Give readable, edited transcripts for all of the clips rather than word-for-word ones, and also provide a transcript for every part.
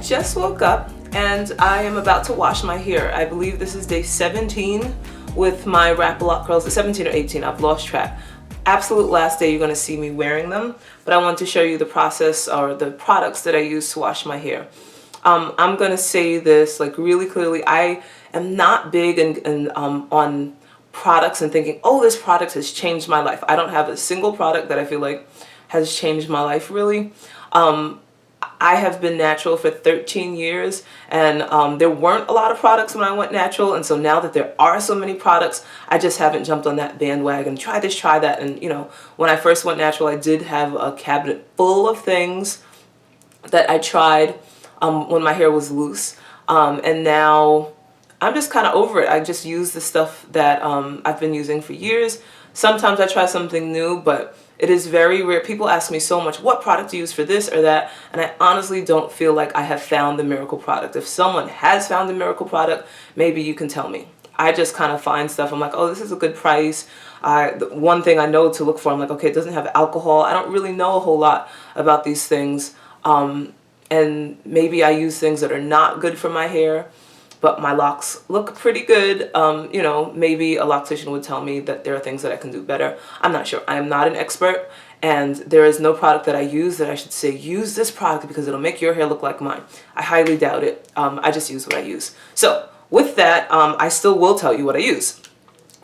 just woke up and I am about to wash my hair. I believe this is day 17 with my wrap-a-lock curls. 17 or 18, I've lost track. Absolute last day you're going to see me wearing them, but I want to show you the process or the products that I use to wash my hair. I'm going to say this like really clearly. I am not big on products and thinking, oh, this product has changed my life. I don't have a single product that I feel like has changed my life really. I have been natural for 13 years and there weren't a lot of products when I went natural, and so now that there are so many products, I just haven't jumped on that bandwagon. Try this, try that, and you know, when I first went natural I did have a cabinet full of things that I tried when my hair was loose, and now I'm just kind of over it. I just use the stuff that I've been using for years. Sometimes I try something new, but it is very rare. People ask me so much, what product do you use for this or that? And I honestly don't feel like I have found the miracle product. If someone has found the miracle product, maybe you can tell me. I just kind of find stuff. I'm like, oh, this is a good price. The one thing I know to look for, I'm like, okay, it doesn't have alcohol. I don't really know a whole lot about these things. And maybe I use things that are not good for my hair, but my locks look pretty good. You know, maybe a loctician would tell me that there are things that I can do better. I'm not sure. I am not an expert, and there is no product that I use that I should say, use this product because it'll make your hair look like mine. I highly doubt it. I just use what I use. So with that, I still will tell you what I use.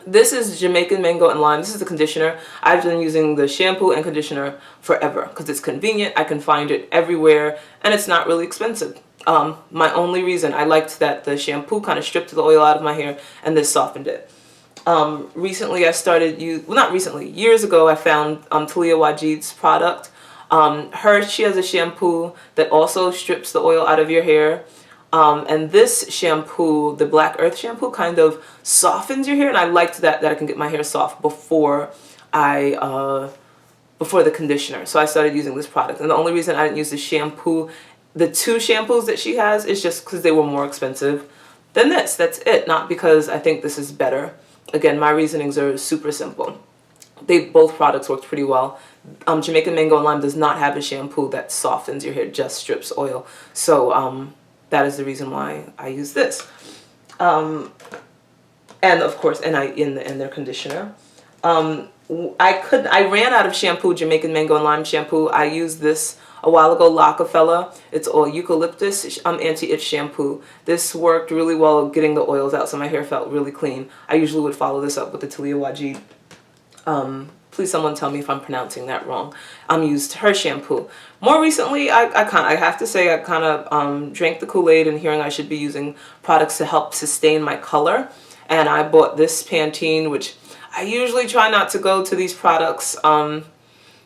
This is Jamaican Mango and Lime. This is the conditioner. I've been using the shampoo and conditioner forever because it's convenient. I can find it everywhere and it's not really expensive. My only reason, I liked that the shampoo kind of stripped the oil out of my hair and this softened it. Recently I started well, not recently, years ago I found Talia Wajid's product. She has a shampoo that also strips the oil out of your hair. And this shampoo, the Black Earth shampoo, kind of softens your hair, and I liked that I can get my hair soft before before the conditioner. So I started using this product, and the only reason I didn't use the shampoo, the two shampoos that she has, is just because they were more expensive than this. That's it, not because I think this is better. Again, my reasonings are super simple. Both products worked pretty well. Jamaican Mango and Lime does not have a shampoo that softens your hair, just strips oil. So that is the reason why I use this. And of course, in their conditioner. I ran out of shampoo, Jamaican Mango and Lime shampoo. I used this a while ago, Lockefeller. It's all eucalyptus anti-itch shampoo. This worked really well getting the oils out, so my hair felt really clean. I usually would follow this up with the Talia Wajid. Please someone tell me if I'm pronouncing that wrong. Used her shampoo. More recently, I have to say I kind of drank the Kool-Aid and hearing I should be using products to help sustain my color. And I bought this Pantene, which I usually try not to go to these products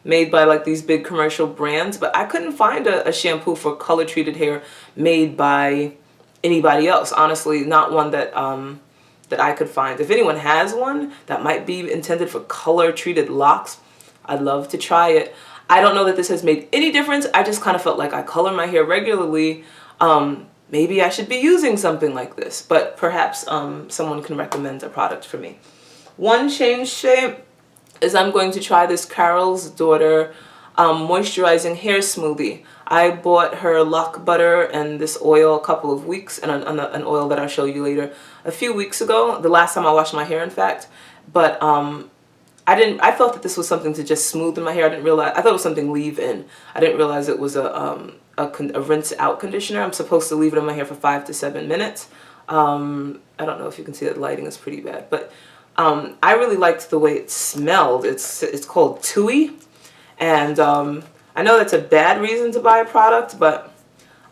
made by like these big commercial brands, but I couldn't find a shampoo for color treated hair made by anybody else. Honestly, not one that that I could find. If anyone has one that might be intended for color treated locks, I'd love to try it. I don't know that this has made any difference. I just kind of felt like I color my hair regularly. Maybe I should be using something like this, but perhaps someone can recommend a product for me. One change shape is I'm going to try this Carol's Daughter moisturizing hair smoothie. I bought her lock butter and this oil a couple of weeks, and an oil that I'll show you later, a few weeks ago, the last time I washed my hair in fact, but I thought that this was something to just smoothen my hair. I thought it was something leave-in. I didn't realize it was a rinse-out conditioner. I'm supposed to leave it in my hair for 5 to 7 minutes. I don't know if you can see that, the lighting is pretty bad, but I really liked the way it smelled. It's called Tui, and I know that's a bad reason to buy a product, but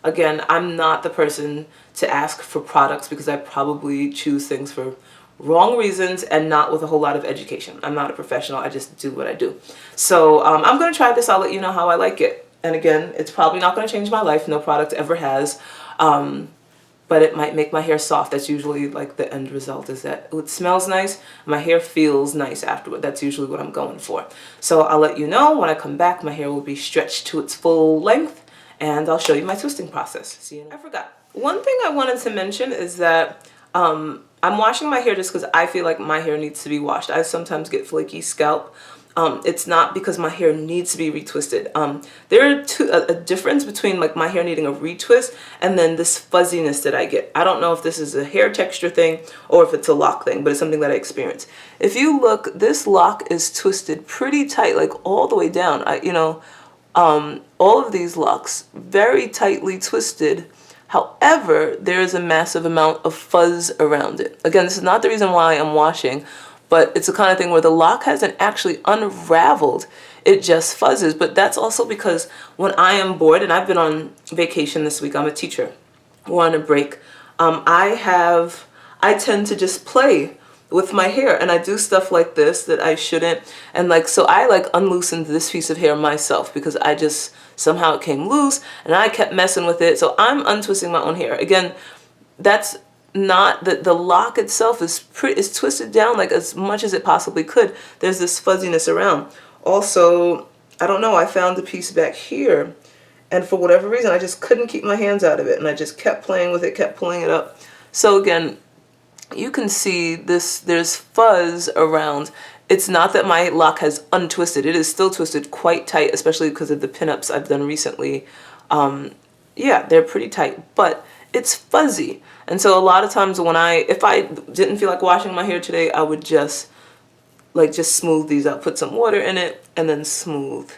again, I'm not the person to ask for products because I probably choose things for wrong reasons and not with a whole lot of education. I'm not a professional. I just do what I do. So I'm going to try this. I'll let you know how I like it. And again, it's probably not going to change my life. No product ever has. But it might make my hair soft. That's usually like the end result, is that it smells nice. My hair feels nice afterward. That's usually what I'm going for. So I'll let you know when I come back. My hair will be stretched to its full length, and I'll show you my twisting process. See you. I forgot. One thing I wanted to mention is that I'm washing my hair just because I feel like my hair needs to be washed. I sometimes get flaky scalp. It's not because my hair needs to be retwisted. There are a difference between like my hair needing a retwist and then this fuzziness that I get. I don't know if this is a hair texture thing or if it's a lock thing, but it's something that I experience. If you look, this lock is twisted pretty tight, like all the way down. All of these locks very tightly twisted. However, there is a massive amount of fuzz around it. Again, this is not the reason why I'm washing, but it's the kind of thing where the lock hasn't actually unraveled. It just fuzzes. But that's also because when I am bored, and I've been on vacation this week, I'm a teacher, we're on a break, I tend to just play with my hair, and I do stuff like this that I shouldn't, and like, so I like unloosened this piece of hair myself because I just, somehow it came loose and I kept messing with it. So I'm untwisting my own hair. Again, that's not the lock itself is twisted down like as much as it possibly could. There's this fuzziness around. Also, I don't know, I found the piece back here, and for whatever reason I just couldn't keep my hands out of it, and I just kept playing with it, kept pulling it up. So again, you can see this, there's fuzz around. It's not that my lock has untwisted. It is still twisted quite tight, especially because of the pinups I've done recently. Yeah, they're pretty tight, but it's fuzzy. And so a lot of times when if I didn't feel like washing my hair today, I would just smooth these out, put some water in it, and then smooth.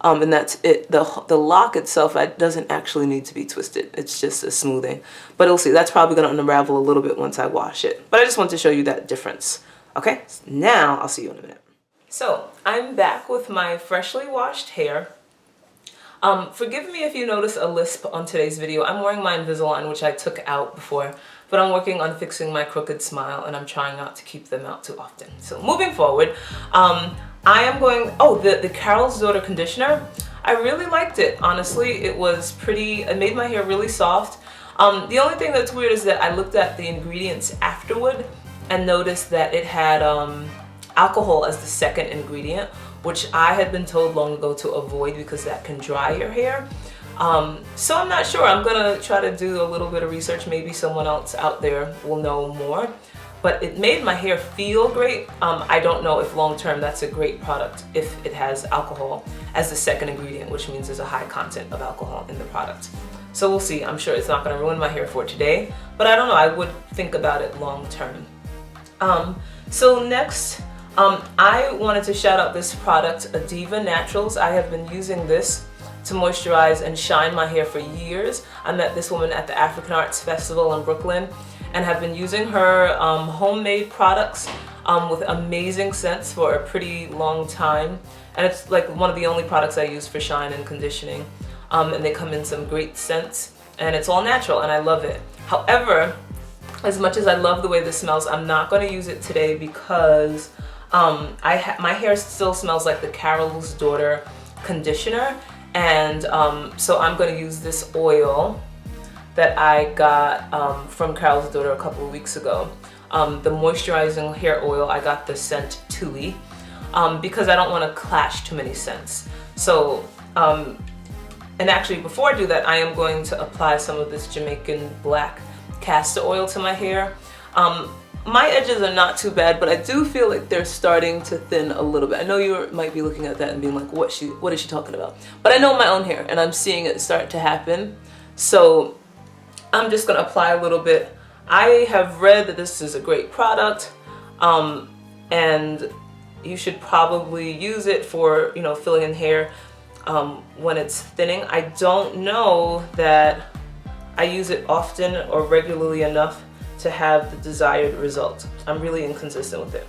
And that's it. The lock itself doesn't actually need to be twisted. It's just a smoothing. But you'll see, that's probably going to unravel a little bit once I wash it. But I just want to show you that difference. Okay, now I'll see you in a minute. So I'm back with my freshly washed hair. Forgive me if you notice a lisp on today's video. I'm wearing my Invisalign, which I took out before, but I'm working on fixing my crooked smile, and I'm trying not to keep them out too often. So moving forward, I am going, the Carol's Daughter conditioner. I really liked it, honestly. It was pretty, it made my hair really soft. The only thing that's weird is that I looked at the ingredients afterward and noticed that it had alcohol as the second ingredient, which I had been told long ago to avoid because that can dry your hair. So I'm not sure. I'm gonna try to do a little bit of research. Maybe someone else out there will know more. But it made my hair feel great. I don't know if long-term that's a great product if it has alcohol as the second ingredient, which means there's a high content of alcohol in the product. So we'll see. I'm sure it's not gonna ruin my hair for today, but I don't know. I would think about it long-term. So next, I wanted to shout out this product, Adiva Naturals. I have been using this to moisturize and shine my hair for years. I met this woman at the African Arts Festival in Brooklyn and have been using her homemade products with amazing scents for a pretty long time. And it's like one of the only products I use for shine and conditioning. And they come in some great scents, and it's all natural, and I love it. However, as much as I love the way this smells, I'm not going to use it today because my hair still smells like the Carol's Daughter conditioner, and so I'm going to use this oil that I got from Carol's Daughter a couple of weeks ago. The moisturizing hair oil, I got the scent Tui because I don't want to clash too many scents. So, and actually before I do that, I am going to apply some of this Jamaican black castor oil to my hair. My edges are not too bad, but I do feel like they're starting to thin a little bit. I know you might be looking at that and being like, what is she talking about? But I know my own hair, and I'm seeing it start to happen. So I'm just gonna apply a little bit. I have read that this is a great product, and you should probably use it for, you know, filling in hair when it's thinning. I don't know that I use it often or regularly enough to have the desired result. I'm really inconsistent with it.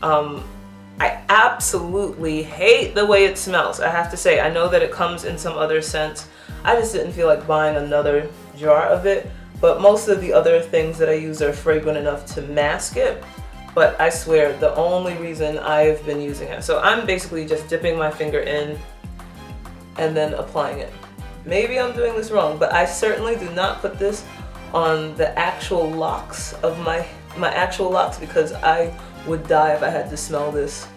I absolutely hate the way it smells. I have to say, I know that it comes in some other scents. I just didn't feel like buying another jar of it, but most of the other things that I use are fragrant enough to mask it. But I swear, the only reason I've been using it. So I'm basically just dipping my finger in and then applying it. Maybe I'm doing this wrong, but I certainly do not put this on the actual locks of my actual locks, because I would die if I had to smell this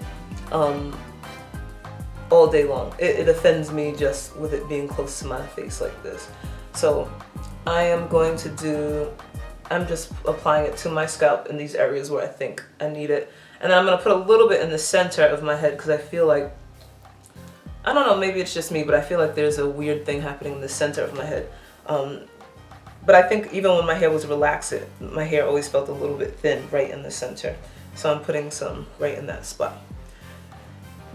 all day long. It offends me just with it being close to my face like this. So I am going to I'm just applying it to my scalp in these areas where I think I need it. And then I'm going to put a little bit in the center of my head because I feel like, I don't know, maybe it's just me, but I feel like there's a weird thing happening in the center of my head. But I think even when my hair was relaxed, my hair always felt a little bit thin right in the center. So I'm putting some right in that spot.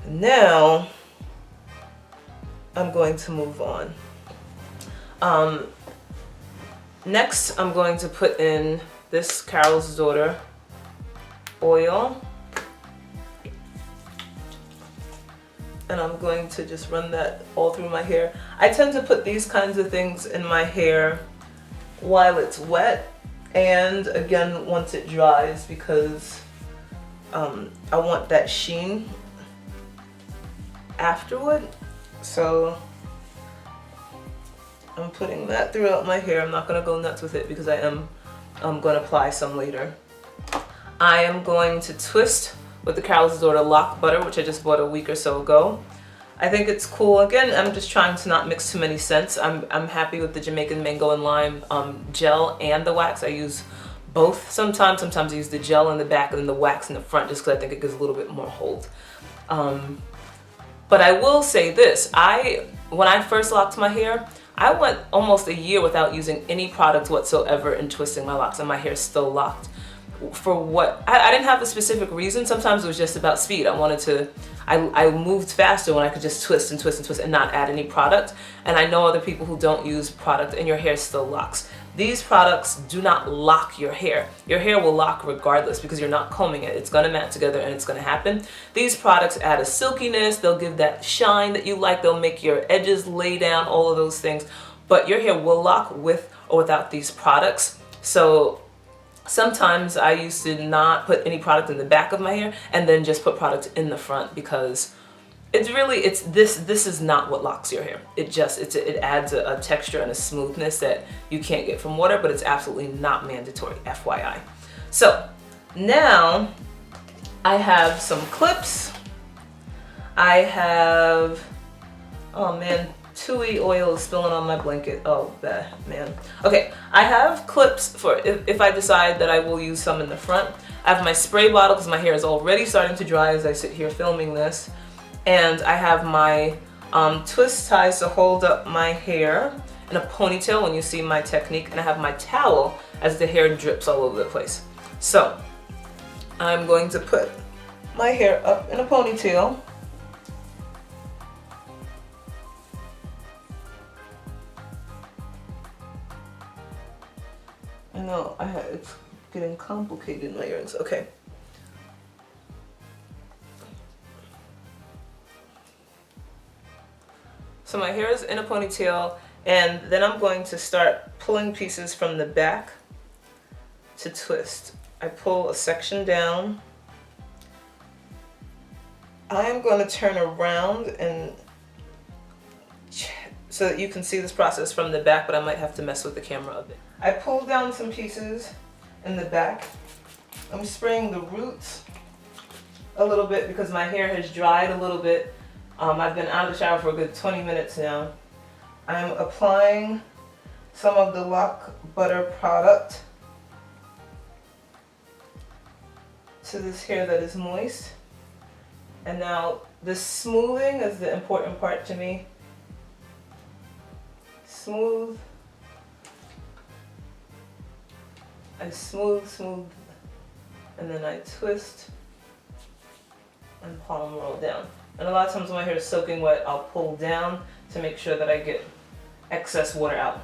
Now, I'm going to move on. Next, I'm going to put in this Carol's Daughter oil. And I'm going to just run that all through my hair. I tend to put these kinds of things in my hair while it's wet, and again once it dries, because I want that sheen afterward. So I'm putting that throughout my hair. I'm not going to go nuts with it because I am going to apply some later. I am going to twist with the Carol's Daughter lock butter, which I just bought a week or so ago. I think it's cool. Again, I'm just trying to not mix too many scents. I'm happy with the Jamaican Mango and Lime gel and the wax. I use both sometimes. Sometimes I use the gel in the back and then the wax in the front, just because I think it gives a little bit more hold. But I will say this. When I first locked my hair, I went almost a year without using any product whatsoever in twisting my locks, and my hair is still locked. For what? I didn't have a specific reason. Sometimes it was just about speed. I moved faster when I could just twist and twist and twist and not add any product. And I know other people who don't use product and your hair still locks. These products do not lock your hair. Your hair will lock regardless because you're not combing it. It's gonna mat together and it's gonna happen. These products add a silkiness. They'll give that shine that you like. They'll make your edges lay down, all of those things. But your hair will lock with or without these products. So sometimes I used to not put any product in the back of my hair and then just put product in the front, because this is not what locks your hair. It adds a texture and a smoothness that you can't get from water, but it's absolutely not mandatory, FYI. So now I have some clips. I have, oh man, Tui oil is spilling on my blanket. Oh, bad, man. Okay, I have clips for if I decide that I will use some in the front. I have my spray bottle because my hair is already starting to dry as I sit here filming this. And I have my twist ties to hold up my hair in a ponytail when you see my technique. And I have my towel as the hair drips all over the place. So I'm going to put my hair up in a ponytail. I know, it's getting complicated in my earrings. Okay. So my hair is in a ponytail, and then I'm going to start pulling pieces from the back to twist. I pull a section down. I'm going to turn around and so that you can see this process from the back, but I might have to mess with the camera a bit. I pull down some pieces in the back. I'm spraying the roots a little bit because my hair has dried a little bit. I've been out of the shower for a good 20 minutes now. I'm applying some of the lock butter product to this hair that is moist. And now the smoothing is the important part to me. Smooth. I smooth, and then I twist and palm roll down. And a lot of times when my hair is soaking wet, I'll pull down to make sure that I get excess water out.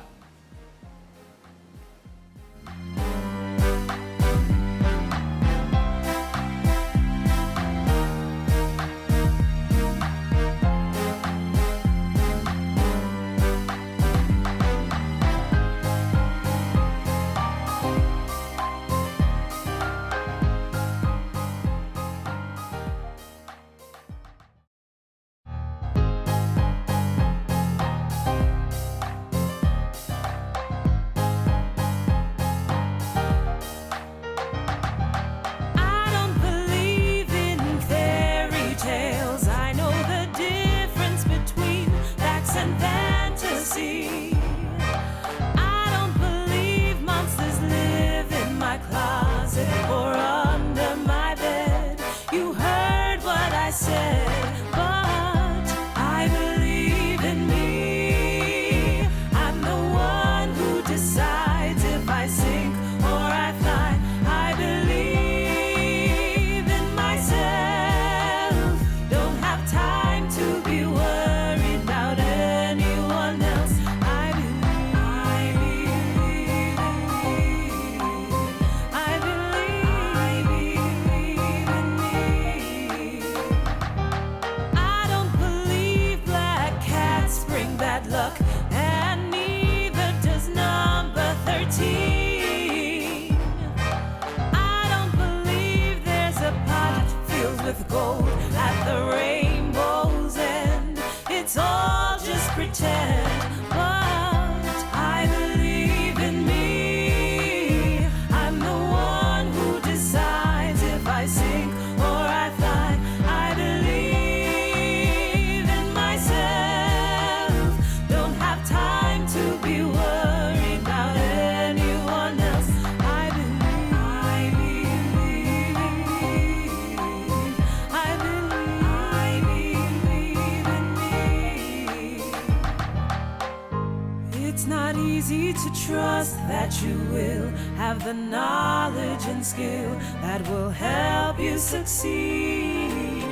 easy to trust that you will have the knowledge and skill that will help you succeed.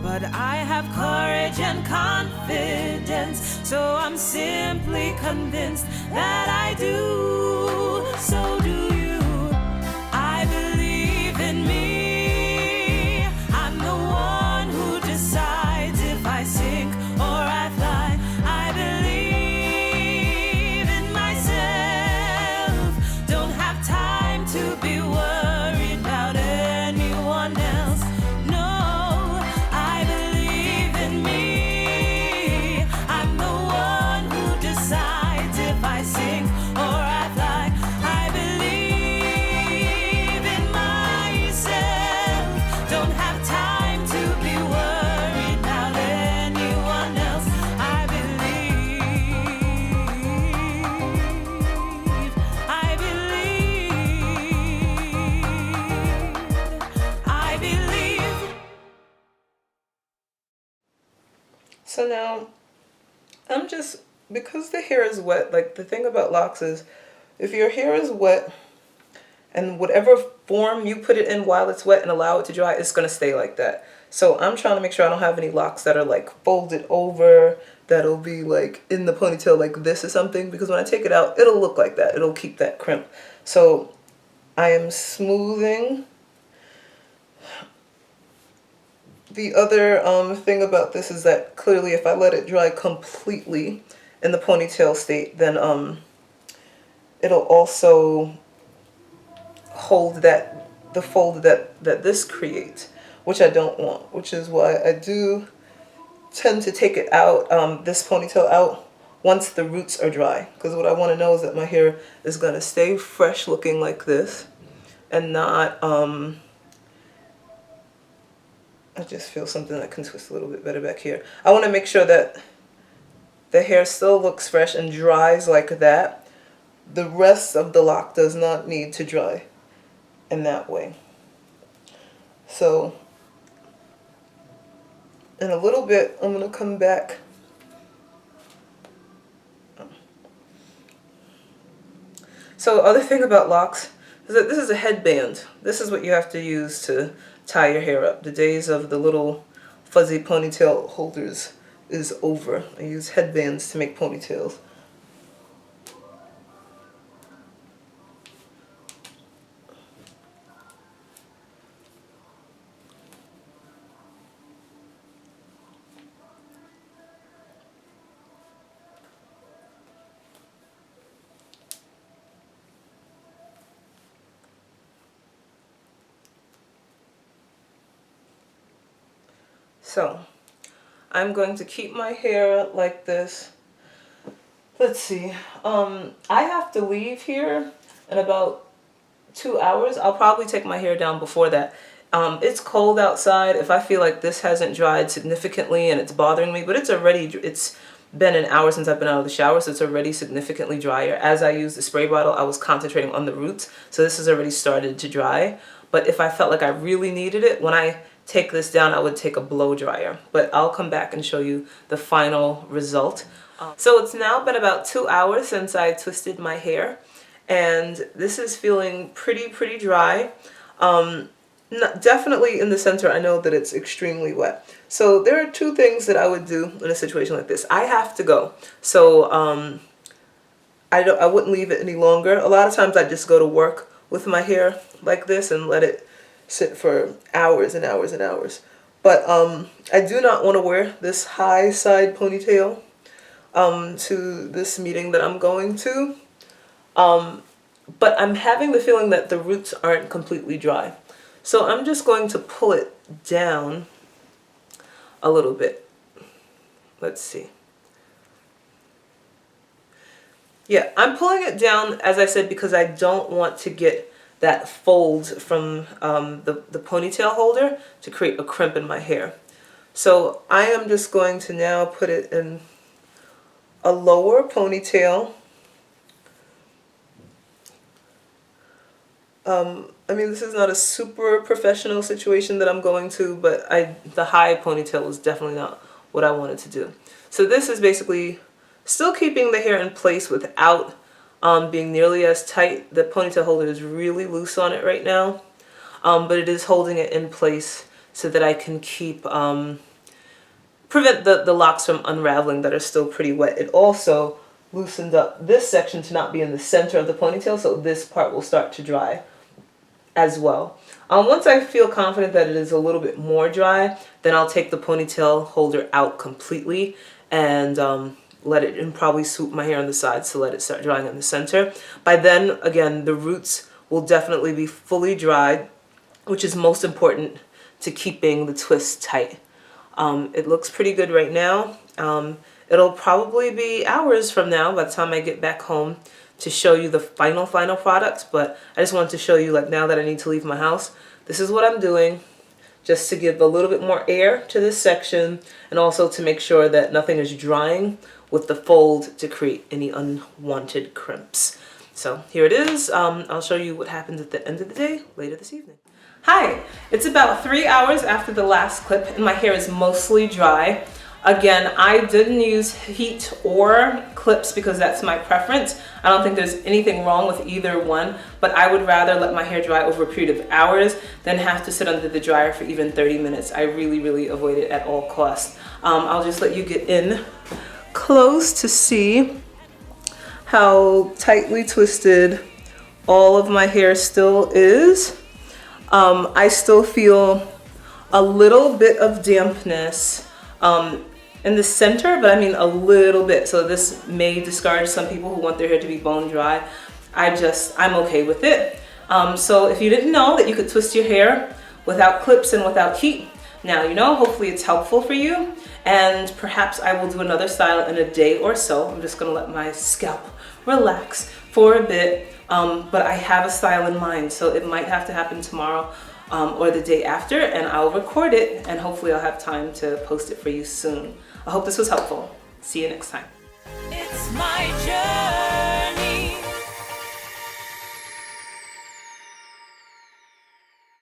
But I have courage and confidence, so I'm simply convinced that I do. So do you. I believe in me. I'm the one who decides if I sink or I fly. I believe in myself. Don't have time to be worried about anyone else. No, I believe in me. I'm the one who decides if I sink or I fly. I believe in myself. Don't have time to be worried about anyone else. I believe. I believe. So now, I'm just, because the hair is wet, like the thing about locks is, if your hair is wet, and whatever form you put it in while it's wet and allow it to dry, it's going to stay like that. So I'm trying to make sure I don't have any locks that are like folded over, that'll be like in the ponytail like this or something, because when I take it out, it'll look like that. It'll keep that crimp. So I am smoothing. The other thing about this is that clearly if I let it dry completely in the ponytail state, then it'll also hold the fold that this creates, which I don't want, which is why I do tend to take it out, this ponytail out, once the roots are dry, because what I want to know is that my hair is going to stay fresh looking like this and not I just feel something that can twist a little bit better back here. I want to make sure that the hair still looks fresh and dries like that. The rest of the lock does not need to dry in that way. So in a little bit, I'm going to come back. So other thing about locks is that this is a headband. This is what you have to use to tie your hair up. The days of the little fuzzy ponytail holders is over. I use headbands to make ponytails. So I'm going to keep my hair like this. Let's see. I have to leave here in about 2 hours. I'll probably take my hair down before that. It's cold outside. If I feel like this hasn't dried significantly and it's bothering me, but it's been an hour since I've been out of the shower, so it's already significantly drier. As I used the spray bottle, I was concentrating on the roots, so this has already started to dry. But if I felt like I really needed it, when I take this down, I would take a blow dryer. But I'll come back and show you the final result. So it's now been about 2 hours since I twisted my hair, and this is feeling pretty dry. Definitely in the center, I know that it's extremely wet. So there are two things that I would do in a situation like this. I have to go, so I wouldn't leave it any longer. A lot of times I just go to work with my hair like this and let it sit for hours and hours and hours. But I do not want to wear this high side ponytail to this meeting that I'm going to. But I'm having the feeling that the roots aren't completely dry. So I'm just going to pull it down a little bit. Let's see. Yeah, I'm pulling it down, as I said, because I don't want to get that fold from the ponytail holder to create a crimp in my hair. So I am just going to now put it in a lower ponytail. I mean, this is not a super professional situation that I'm going to, but the high ponytail is definitely not what I wanted to do. So this is basically still keeping the hair in place without being nearly as tight. The ponytail holder is really loose on it right now, but it is holding it in place so that I can keep prevent the locks from unraveling that are still pretty wet. It also loosened up this section to not be in the center of the ponytail, so this part will start to dry as well. Once I feel confident that it is a little bit more dry, then I'll take the ponytail holder out completely and let it, and probably swoop my hair on the sides to let it start drying in the center. By then, again, the roots will definitely be fully dried, which is most important to keeping the twist tight. It looks pretty good right now. It'll probably be hours from now by the time I get back home to show you the final product, but I just wanted to show you, like, now that I need to leave my house, this is what I'm doing, just to give a little bit more air to this section and also to make sure that nothing is drying with the fold to create any unwanted crimps. So here it is. I'll show you what happens at the end of the day later this evening. Hi, it's about 3 hours after the last clip and my hair is mostly dry. Again, I didn't use heat or clips because that's my preference. I don't think there's anything wrong with either one, but I would rather let my hair dry over a period of hours than have to sit under the dryer for even 30 minutes. I really avoid it at all costs. I'll just let you get in close to see how tightly twisted all of my hair still is. I still feel a little bit of dampness in the center, but I mean a little bit. So this may discourage some people who want their hair to be bone dry. I'm okay with it. So if you didn't know that you could twist your hair without clips and without heat, now you know. Hopefully it's helpful for you, and perhaps I will do another style in a day or so. I'm just gonna let my scalp relax for a bit, but I have a style in mind, so it might have to happen tomorrow or the day after, and I'll record it, and hopefully I'll have time to post it for you soon. I hope this was helpful. See you next time. It's my journey.